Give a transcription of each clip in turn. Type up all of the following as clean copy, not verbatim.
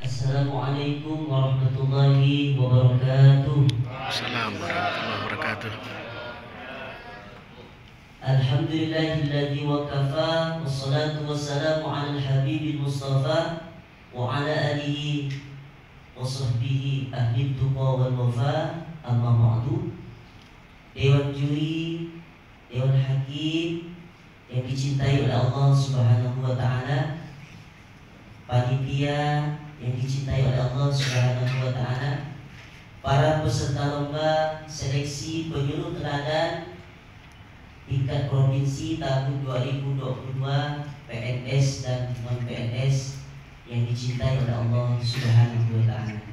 Assalamualaikum warahmatullahi wabarakatuh. Assalamualaikum warahmatullahi wabarakatuh. Alhamdulillahilladzi wa kafa, wassalatu wassalamu ala al-habibil mustafa wa ala alihi wa sahbihi ahli tuqa wal wafa. Amma ba'du. Dewan juri, dewan hakim yang dicintai oleh Allah Subhanahu wa taala, panitia yang dicintai oleh Allah Subhanahu wa taala, para peserta lomba seleksi penyuluh teladan tingkat provinsi tahun 2022, PNS dan non PNS yang dicintai oleh Allah Subhanahu wa taala.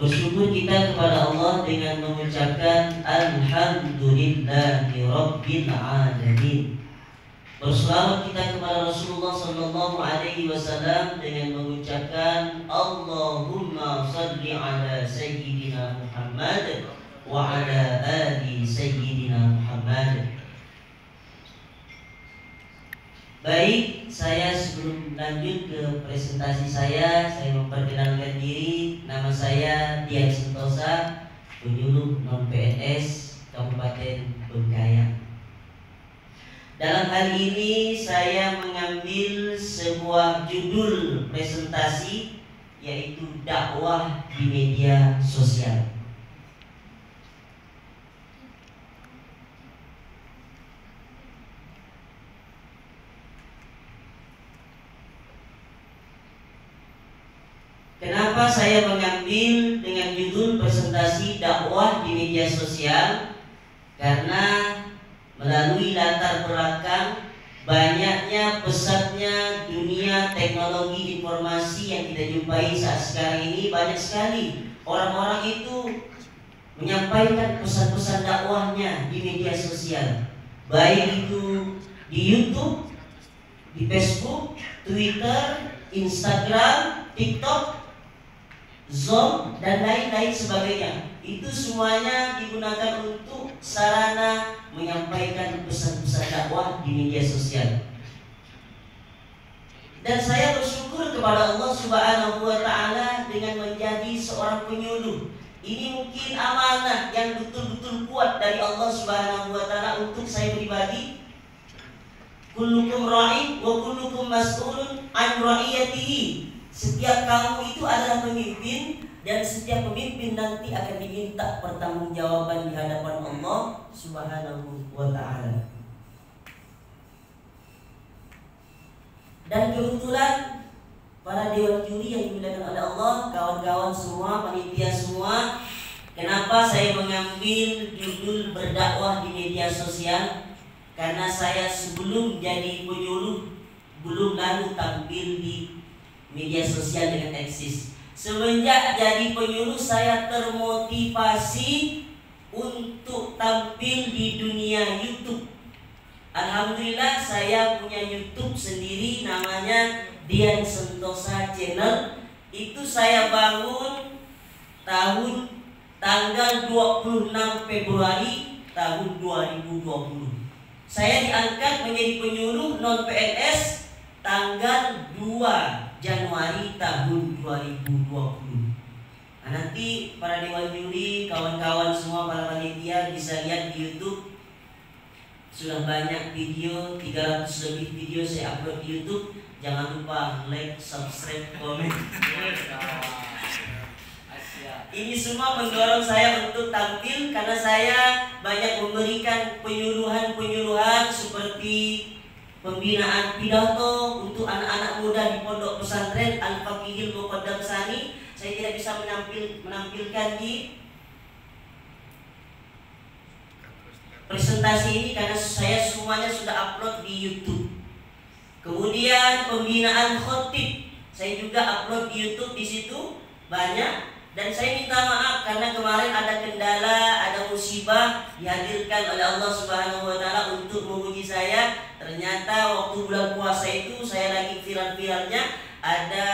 Bersyukur kita kepada Allah dengan mengucapkan Alhamdulillahi Rabbil Alamin. Berselawat kita kepada Rasulullah Sallallahu Alaihi Wasallam dengan mengucapkan Allahumma salli ala Sayyidina Muhammad wa ala ali Sayyidina Muhammad. Baik, saya sebelum lanjut ke presentasi saya memperkenalkan diri. Nama saya Dian Sentosa, penyuluh non-PNS Kabupaten Bengkayang. Dalam hal ini saya mengambil sebuah judul presentasi, yaitu dakwah di media sosial. Kenapa saya mengambil dengan judul presentasi dakwah di media sosial? Karena melalui latar belakang banyaknya pesatnya dunia teknologi informasi yang kita jumpai saat sekarang ini, banyak sekali orang-orang itu menyampaikan pesan-pesan dakwahnya di media sosial, baik itu di YouTube, di Facebook, Twitter, Instagram, TikTok, Zoom, dan lain-lain sebagainya. Itu semuanya digunakan untuk sarana menyampaikan pesan-pesan dakwah di media sosial. Dan saya bersyukur kepada Allah Subhanahu wa taala dengan menjadi seorang penyuluh. Ini mungkin amanah yang betul-betul kuat dari Allah Subhanahu wa taala untuk saya pribadi. Kullukum ra'in wa kullukum mas'ulun an ra'iyatihi. Setiap kamu itu adalah pemimpin, dan setiap pemimpin nanti akan diminta pertanggungjawaban di hadapan Allah Subhanahu wa taala. Dan kebetulan para dewan juri yang dimuliakan oleh Allah, kawan-kawan semua, panitia semua, kenapa saya mengambil judul berdakwah di media sosial? Karena saya sebelum jadi penyuluh belum lalu tampil di media sosial dengan eksis. Semenjak jadi penyuluh saya termotivasi untuk tampil di dunia YouTube. Alhamdulillah saya punya YouTube sendiri, namanya Dian Sentosa Channel. Itu saya bangun tanggal 26 Februari tahun 2020. Saya diangkat menjadi penyuluh non PNS tanggal 2 Januari tahun 2020. Nah, nanti para dewan juri, kawan-kawan semua, para panitia bisa lihat di YouTube. Sudah banyak video, 300 lebih video saya upload di YouTube. Jangan lupa like, subscribe, komen. Ini semua mendorong saya untuk tampil, karena saya banyak memberikan penyuluhan seperti pembinaan pidato untuk anak-anak muda di pondok pesantren Al-Faqihil Muqaddam Sani. Saya tidak bisa menampilkan di presentasi ini karena saya semuanya sudah upload di YouTube. Kemudian pembinaan khotib saya juga upload di YouTube, di situ banyak. Dan saya minta maaf karena kemarin ada kendala, ada musibah dihadirkan oleh Allah Subhanahu wa taala untuk menguji saya. Ternyata waktu bulan puasa itu saya lagi viral-viralnya, ada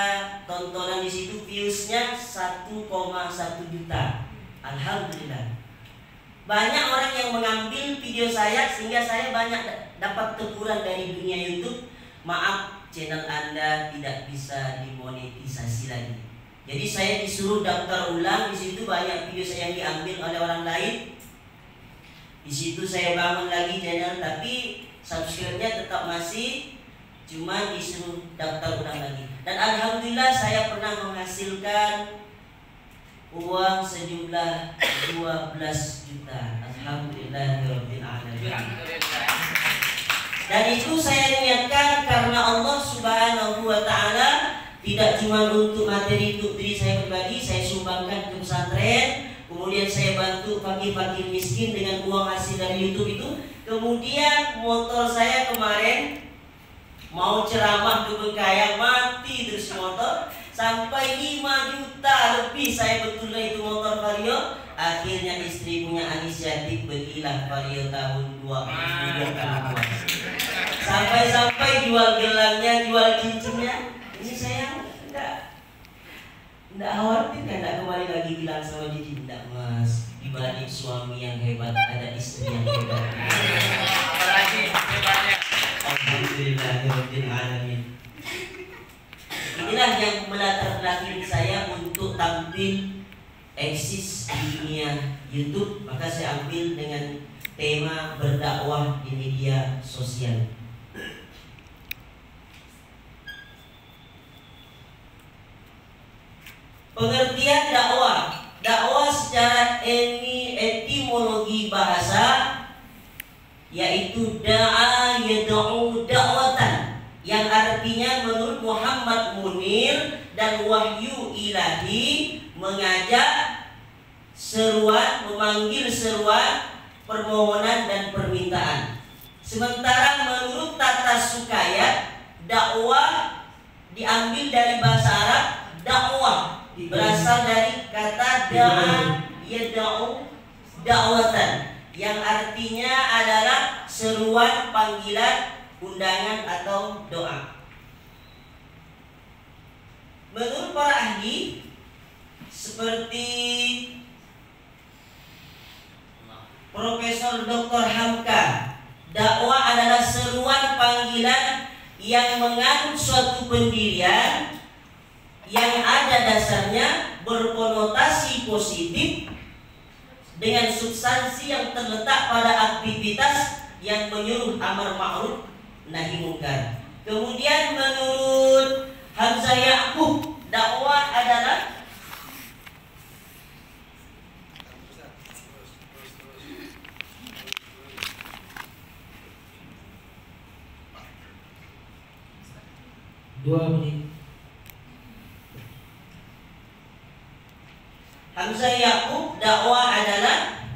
tontonan di situ, viewsnya 1,1 juta. Alhamdulillah. Banyak orang yang mengambil video saya sehingga saya banyak dapat teguran dari dunia YouTube. maaf, channel Anda tidak bisa dimonetisasi lagi. Jadi saya disuruh daftar ulang. Di situ banyak video saya yang diambil oleh orang lain. Di situ saya bangun lagi channel, tapi subscribe-nya tetap masih, cuma disuruh daftar ulang lagi. Dan alhamdulillah saya pernah menghasilkan uang sejumlah 12 juta. Alhamdulillahirabbil alamin. Dan itu saya niatkan karena Allah Subhanahu wa taala, tidak cuma untuk materi untuk diri saya pribadi. Saya sumbangkan ke pesantren, kemudian saya bantu fakir-fakir miskin dengan uang hasil dari YouTube itu. Kemudian motor saya kemarin mau ceramah ke Bengkayang, mati terus motor, sampai 5 juta lebih saya betulkan itu motor Vario. Akhirnya istri punya inisiatif belilah Vario tahun 2022. Sampai jual gelangnya, jual cincinnya. Ini saya enggak khawatir, enggak kembali lagi bilang sama Didi, enggak Mas, dibalik suami yang hebat ada istri yang hebat. Apalagi hebatnya. Alhamdulillahirabbil alamin. Inilah yang melatar belakangi saya untuk tampil eksis di dunia YouTube. Maka saya ambil dengan tema berdakwah di media sosial. Pengertian dakwah. Dakwah secara etimologi bahasa yaitu da'a yad'u da'watan, yang artinya menurut Muhammad Munir dan Wahyu Ilahi mengajak seruan, memanggil seruan, permohonan dan permintaan. Sementara menurut Tata Sukayat, dakwah diambil dari bahasa Arab dakwah, berasal dari kata da'a yad'u da'watan, yang artinya adalah seruan, panggilan, undangan atau doa. Menurut para ahli seperti Profesor Dr. Hamka, dakwah adalah seruan panggilan yang mengandung suatu pendirian yang ada dasarnya berkonotasi positif dengan substansi yang terletak pada aktivitas yang menyuruh amar ma'ruf nahi munkar. Kemudian menurut Hamzah Ya'qub, dakwah adalah Hamzah Ya'qub, dakwah adalah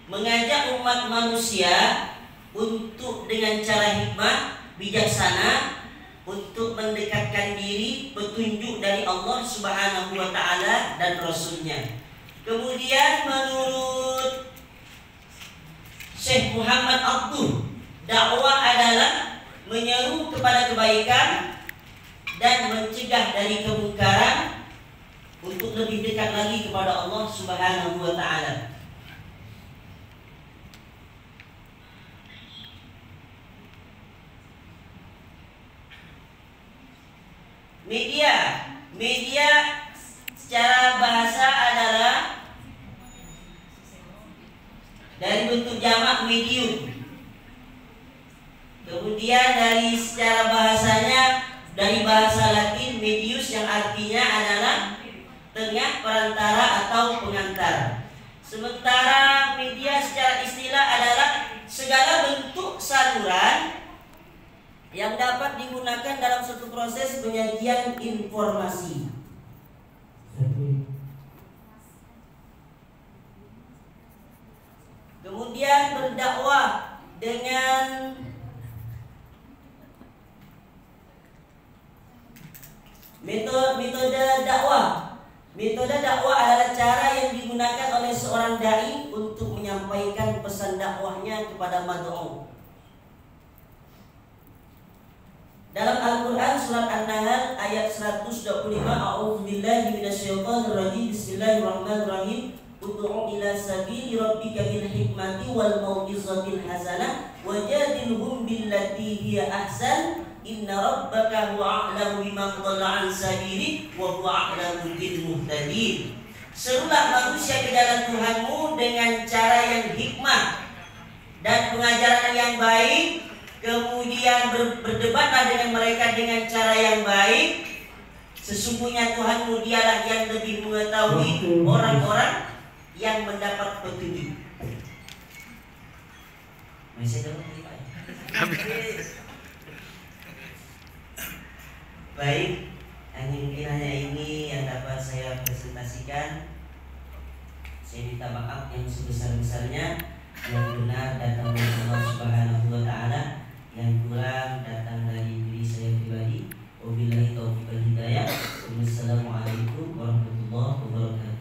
mengajak umat manusia untuk dengan cara hikmah, bijaksana, untuk mendekatkan diri petunjuk dari Allah Subhanahu wa taala dan Rasulnya. Kemudian menurut Syekh Muhammad Abdul, dakwah adalah menyeru kepada kebaikan dan mencegah dari kemungkaran untuk lebih dekat lagi kepada Allah Subhanahu wa taala. Media secara bahasa adalah dari bentuk jamak medium. Kemudian dari secara bahasanya dari bahasa Latin medius, yang artinya adalah tengah, perantara atau pengantar. Sementara media secara istilah adalah segala bentuk saluran yang dapat digunakan dalam suatu proses penyajian informasi. Kemudian berdakwah dengan metode dakwah. Metode dakwah adalah cara yang digunakan oleh seorang dai untuk menyampaikan pesan dakwahnya kepada mad'u. Dalam Al-Quran surat An-Nahl ayat 125, A'udzubillahi minasyaitonirrajim, Bismillahirrahmanirrahim, ud'u ila sabili rabbika bil hikmati wal mau'izatil hasanah wajadilhum billati hiya ahsan inna rabbaka huwa a'lamu biman dhalla an sabili wa huwa a'lamu bil muhtadin. Serulah manusia ke jalan Tuhanmu dengan cara yang hikmah dan pengajaran yang baik, kemudian berdebatlah dengan mereka dengan cara yang baik. Sesungguhnya Tuhanmu dialah yang lebih mengetahui orang-orang yang mendapat petunjuk. Masih ada lagi Pak? Baik, mungkin hanya ini yang dapat saya presentasikan. Saya minta maaf yang sebesar-besarnya. Yang benar datang dari Allah Subhanahu wa taala, yang kurang datang dari diri saya pribadi. Wabillahi taufiq wal hidayah. Wassalamualaikum warahmatullahi wabarakatuh.